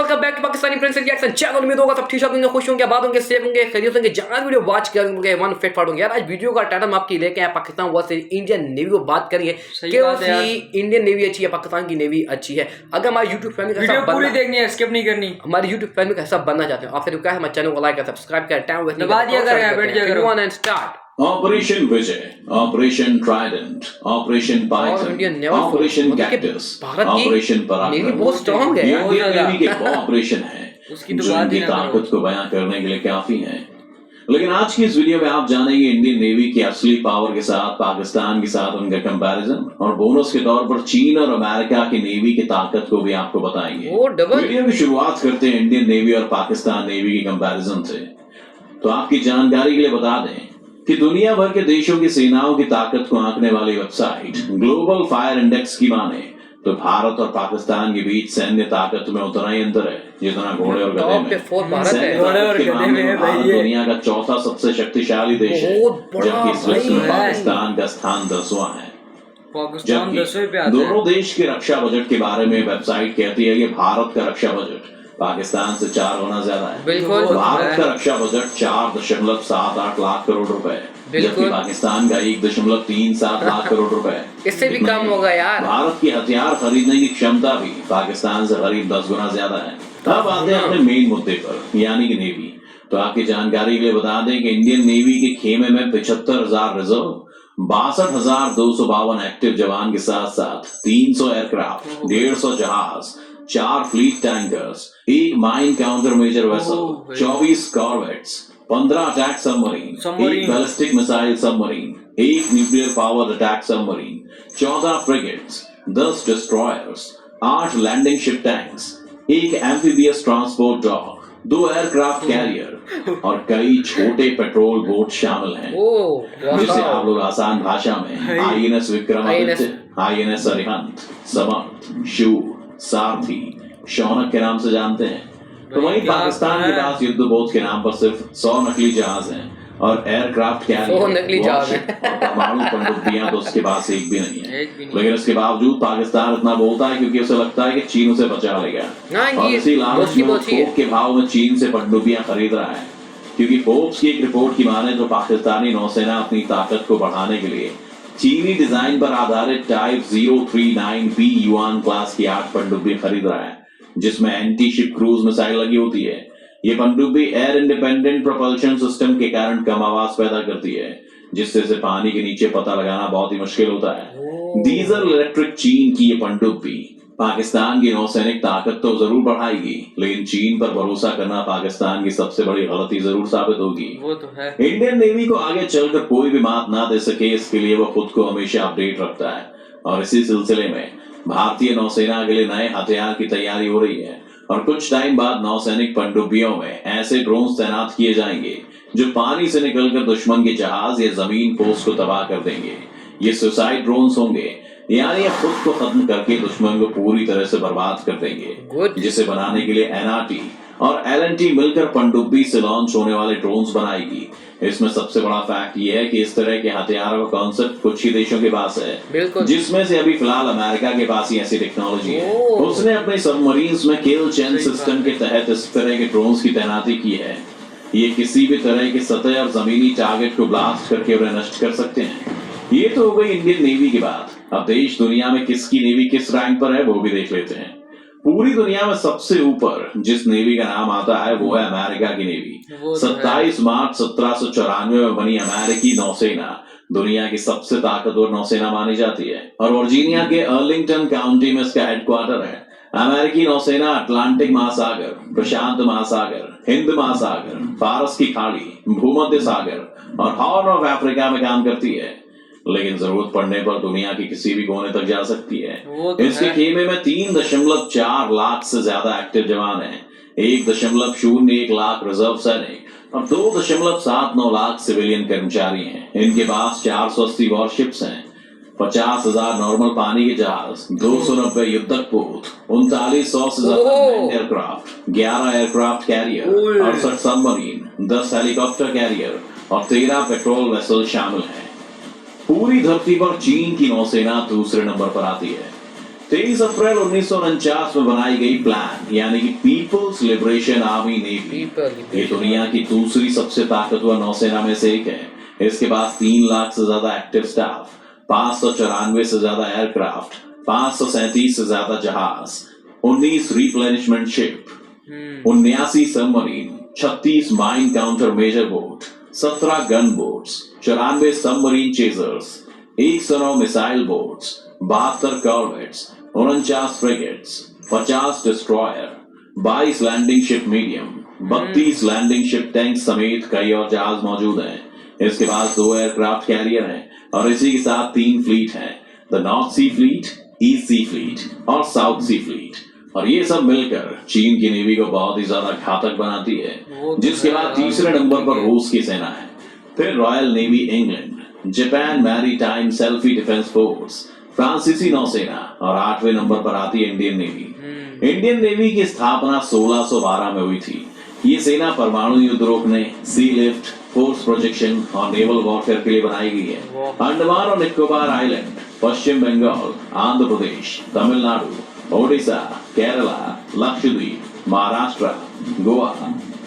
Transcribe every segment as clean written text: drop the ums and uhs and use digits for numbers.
Welcome back to Pakistani friends reaction channel. उम्मीद होगा सब ठीक होंगे, खुश होंगे, आबाद होंगे, सेफ होंगे, खैरियत होंगे। जहां वीडियो वॉच करेंगे वन फेट फाड़ोगे यार। आज वीडियो का टाइटल आपकी लेके आए पाकिस्तान वर्सेस इंडियन नेवी को बात करेंगे कि इंडियन नेवी अच्छी है, पाकिस्तान की नेवी अच्छी है। अगर हमारे यूट्यूब फैमिली का वीडियो पूरी देखनी है, स्किप नहीं करनी। हमारे यूट्यूब फैमिली का सब बनना चाहते हैं आपसे रिक्वेस्ट है हमारे चैनल को लाइक और सब्सक्राइब करें। टाइम वेस्ट दबा दिया करें, बैठ जाया करो। 1 and start. Operation Vijay, operation Trident, operation Python, operation cactus, operation पराक्रम, बहुत स्ट्रांग है। इंडियन नेवी के वो ऑपरेशन है उसकी तो जो बात ही इनकी ना करो। ताकत को बयां करने के लिए काफी है। लेकिन आज की इस वीडियो में आप जानेंगे इंडियन नेवी की असली पावर के साथ पाकिस्तान के साथ उनका कंपैरिजन, और बोनस के तौर पर चीन और अमेरिका की नेवी की ताकत को भी आपको बताएंगे। वीडियो की शुरुआत करते हैं इंडियन नेवी और पाकिस्तान नेवी की कंपैरिजन से। तो आपकी जानकारी के लिए बता दें कि दुनिया भर के देशों की सेनाओं की ताकत को आंकने वाली वेबसाइट ग्लोबल फायर इंडेक्स की माने तो भारत और पाकिस्तान के बीच सैन्य ताकत में उतना ही अंतर है जितना घोड़े और गधे में। घोड़े और गधे में भारत दुनिया का चौथा सबसे शक्तिशाली देश है, जबकि इस लिस्ट में पाकिस्तान का स्थान 10वां है। पाकिस्तान 10वें पे आता है। दोनों देश के रक्षा बजट के बारे में वेबसाइट कहती है कि भारत का रक्षा बजट पाकिस्तान से 4 गुना ज्यादा है। बिल्कुल। भारत का रक्षा बजट 4.78 लाख करोड़ रुपए, जबकि पाकिस्तान का 1.37 लाख करोड़ रुपए, इससे भी कम होगा यार। भारत की हथियार खरीदने की क्षमता भी पाकिस्तान से करीब 10 गुना ज्यादा है। अब आते हैं अपने मेन मुद्दे पर, यानी कि नेवी। तो आपकी जानकारी के लिए बता दें कि इंडियन नेवी के खेमे में 75,000 रिजर्व, 62,252 एक्टिव जवान के साथ साथ 300 एयरक्राफ्ट, 150 जहाज, 4 fleet tankers, 1 mine counter measure vessel, 24 corvettes, 15 attack submarine, 1 ballistic missile submarine, 1 nuclear power attack submarine, 14 frigates, 10 destroyers, 8 landing ship tanks, 1 amphibious transport dock, 2 aircraft carrier और कई छोटे पेट्रोल बोट शामिल हैं, जिसे आप लोग आसान भाषा में INS विक्रमादित्य, INS अरिहंत, समर्थ, शूर, सारथी, शौनक के नाम से जानते हैं। तो वहीं पाकिस्तान के पास युद्धपोत के नाम पर सिर्फ 100 नकली जहाज हैं और एयरक्राफ्ट कैरियर और परमाणु पनडुब्बियां तो उसके पास एक भी नहीं है। लेकिन इसके बावजूद पाकिस्तान इतना बोलता है क्योंकि उसे लगता है कि चीन उसे बचा लेगा, और इसी लालच में थोक के भाव में चीन से पनडुब्बियां खरीद रहा है। क्योंकि फोर्ब्स की एक रिपोर्ट की माने तो पाकिस्तानी नौसेना अपनी ताकत को बढ़ाने के लिए चीनी डिजाइन पर आधारित टाइप 039B युआन क्लास की 8 पनडुब्बी खरीद रहा है, जिसमें एंटी शिप क्रूज मिसाइल लगी होती है। ये पनडुब्बी एयर इंडिपेंडेंट प्रोपल्शन सिस्टम के कारण कम आवाज पैदा करती है, जिससे इसे पानी के नीचे पता लगाना बहुत ही मुश्किल होता है। डीजल इलेक्ट्रिक चीन की ये पनडुब्बी पाकिस्तान की नौसैनिक ताकत तो जरूर बढ़ाएगी, लेकिन चीन पर भरोसा करना पाकिस्तान की सबसे बड़ी गलती जरूर साबित होगी। वो तो है। इंडियन नेवी को आगे चलकर कोई भी मात ना दे सके, इसके लिए वो खुद को हमेशा अपडेट रखता है, और इसी सिलसिले में भारतीय नौसेना के लिए नए हथियार की तैयारी हो रही है। और कुछ टाइम बाद नौसैनिक पनडुब्बियों में ऐसे ड्रोन तैनात किए जाएंगे जो पानी से निकलकर दुश्मन के जहाज या जमीन पोस्ट को तबाह कर देंगे। ये सुसाइड ड्रोन्स होंगे, यानी ये खुद को खत्म करके दुश्मन को पूरी तरह से बर्बाद कर देंगे, जिसे बनाने के लिए NRT और LNT मिलकर पनडुब्बी से लॉन्च होने वाले ड्रोन्स बनाएगी। इसमें सबसे बड़ा फैक्ट ये है कि इस तरह के हथियारों का कॉन्सेप्ट कुछ ही देशों के पास है, जिसमें से अभी फिलहाल अमेरिका के पास ही ऐसी टेक्नोलॉजी है। उसने अपने सबमरीन्स में किल चेन सिस्टम के तहत इस तरह के ड्रोन्स की तैनाती की है। ये किसी भी तरह के सतह और जमीनी टारगेट को ब्लास्ट करके उन्हें नष्ट कर सकते हैं। ये तो हो गई इंडियन नेवी की बात। अब देश दुनिया में किसकी नेवी किस रैंक पर है वो भी देख लेते हैं। पूरी दुनिया में सबसे ऊपर जिस नेवी का नाम आता है वो है अमेरिका की नेवी। 27 मार्च 1794 में बनी अमेरिकी नौसेना दुनिया की सबसे ताकतवर नौसेना मानी जाती है, और वर्जीनिया के अर्लिंगटन काउंटी में इसका हेडक्वार्टर है। अमेरिकी नौसेना अटलांटिक महासागर, प्रशांत महासागर, हिंद महासागर, फारस की खाड़ी, भूमध्य सागर और हॉर्न ऑफ अफ्रीका में काम करती है, लेकिन जरूरत पड़ने पर दुनिया के किसी भी कोने तक जा सकती है। इसके खेमे में 3.4 लाख से ज्यादा एक्टिव जवान हैं, 1.01 लाख रिजर्व सैनिक और 2.79 लाख सिविलियन कर्मचारी हैं। इनके पास 480 वॉरशिप्स हैं, 50,000 नॉर्मल पानी के जहाज, 290 युद्धक पोत, 3900 से ज्यादा aircraft, 11 aircraft carrier, 68 submarine, 10 helicopter career और 13 पेट्रोल वेसल शामिल हैं। पूरी धरती पर चीन की नौसेना दूसरे नंबर पर आती है। 23 अप्रैल 1949 में बनाई गई प्लान यानी कि पीपल्स लिबरेशन आर्मी नेवी ये दुनिया की दूसरी सबसे ताकतवर नौसेना में से एक है। इसके पास 3 लाख से ज्यादा एक्टिव स्टाफ, 594 से ज्यादा एयरक्राफ्ट, 537 से ज्यादा जहाज, 19 replenishment ship, 79 submarine, 36 mine counter measure boat, 17 gun boats, 94 submarine chasers, 109 missile boats, 72 corvettes, 49 frigates, 50 destroyer, 22 landing ship medium, 32 landing ship tank समेत कई और जहाज मौजूद हैं। इसके पास 2 एयरक्राफ्ट कैरियर हैं और इसी के साथ 3 फ्लीट हैं, the North Sea fleet, East Sea fleet और साउथ सी फ्लीट। और ये सब मिलकर चीन की नेवी को बहुत ही ज्यादा घातक बनाती है, जिसके बाद तीसरे नंबर पर रूस की सेना है, फिर royal navy England, Japan maritime selfie defence force, फ्रांसीसी नौसेना और 8वें नंबर पर आती है इंडियन नेवी। इंडियन नेवी की स्थापना 1612 में हुई थी। ये सेना परमाणु युद्ध रोकने, सी लिफ्ट, फोर्स प्रोजेक्शन और नेवल वॉरफेयर के लिए बनाई गई है। अंडमान और निकोबार आइलैंड, पश्चिम बंगाल, आंध्र प्रदेश, तमिलनाडु, ओडिशा, केरला, लक्षद्वीप, महाराष्ट्र, गोवा,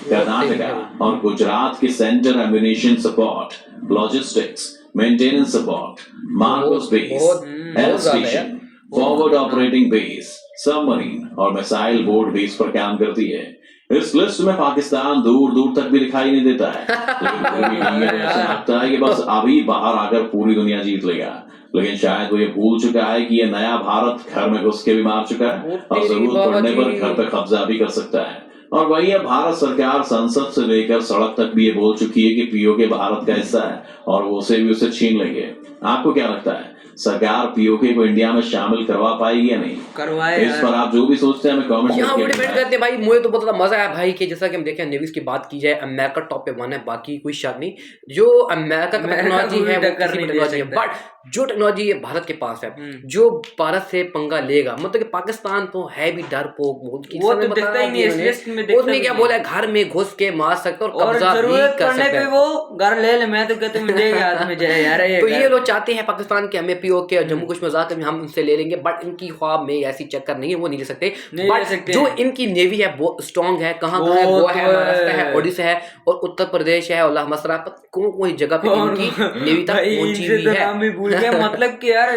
कर्नाटका और गुजरात के centre ammunition support, logistics, maintenance support, Marcos base, air station, forward operating base, submarine और मिसाइल बोर्ड बेस पर काम करती है। इस लिस्ट में पाकिस्तान दूर दूर तक भी दिखाई नहीं देता है, लेकिन फिर भी ऐसा लगता है कि बस अभी बाहर आकर पूरी दुनिया जीत लेगा। लेकिन शायद वो ये भूल चुका है कि ये नया भारत घर में घुस के भी मार चुका है और जरूरत पड़ने पर घर पे कब्जा भी कर सकता है। और वही है, भारत सरकार संसद से लेकर सड़क तक भी ये बोल चुकी है कि पीओके भारत का हिस्सा है और वो उसे भी उसे छीन लेंगे। आपको क्या लगता है, सरकार पीओके को इंडिया में शामिल करवा पाएगी या नहीं? करवाए इस पर आप जो भी सोचते हैं हमें कमेंट यहाँ डिपेंड करते हैं भाई। मुझे तो बहुत मजा आया भाई कि जैसा कि हम देखें नेवीज की बात की जाए, अमेरिका टॉप पे 1 है, बाकी कोई शक नहीं। जो अमेरिका का टेक्नोलॉजी है वो किसी भी टेक्नोलॉजी है, बट जो टेक्नोलॉजी भारत के पास है, जो भारत से पंगा लेगा, मतलब कि पाकिस्तान तो है भी डरपोक, वो तो दिखता ही नहीं है इस लिस्ट में। उसने क्या बोला, घर में घुस के मार सकते और कब्जा भी कर सकते हैं। वो घर ले ले, मैं तो कहता हूं मेरे हाथ में जाए यार। तो ये लोग चाहते हैं पाकिस्तान के हमें पीओके और जम्मू कश्मीर जाकर हम उनसे ले लेंगे, बट इनकी ख्वाब में ऐसी चक्कर नहीं है, वो नहीं ले सकते। बट जो इनकी नेवी है वो स्ट्रॉन्ग है। कहाँ है? गोवा है, महाराष्ट्र है, ओडिशा है और उत्तर प्रदेश है और मसरा कोई जगह पे इनकी नेवी तक पहुंची हुई है। भूल गया मतलब कि यार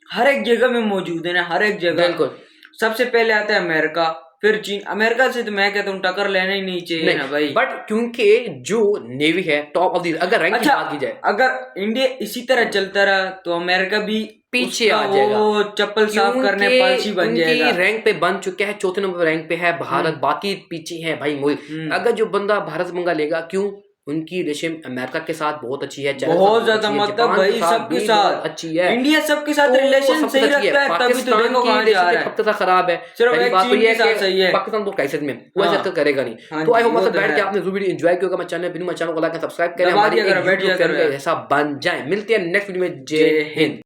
हर एक जगह में मौजूद है ना, हर एक जगह। बिल्कुल। सबसे पहले आता है अमेरिका, फिर चीन। अमेरिका से तो मैं कहता हूँ टक्कर लेना ही नहीं चाहिए ना भाई। बट क्योंकि जो नेवी है टॉप ऑफ द, अगर रैंक की बात की जाए, अगर इंडिया इसी तरह चलता रहा तो अमेरिका भी पीछे आ जाएगा, वो चप्पल साफ करने पालसी बन जाएगा। रैंक पे बन चुके हैं, 4थे नंबर रैंक पे है भारत, बाकी पीछे है भाई मुल्क। अगर जो बंदा भारत से मंगा लेगा, क्यों? उनकी रिलेशन अमेरिका के साथ बहुत अच्छी है, बहुत ज्यादा, मतलब भाई सबके साथ अच्छी है। इंडिया सबके साथ रिलेशन सही रखता है, तभी तो देखो कहां जा रहा है। सबके साथ खराब है। पहली बात तो ये है कि पाकिस्तान तो कैसे में वो ऐसा करेगा नहीं। तो आई होप मतलब बैठ के आपने वीडियो एंजॉय किया होगा। मैं चैनल को लाइक सब्सक्राइब करें, हमारी ऐसा बन जाए। मिलते हैं नेक्स्ट वीडियो में। जय हिंद।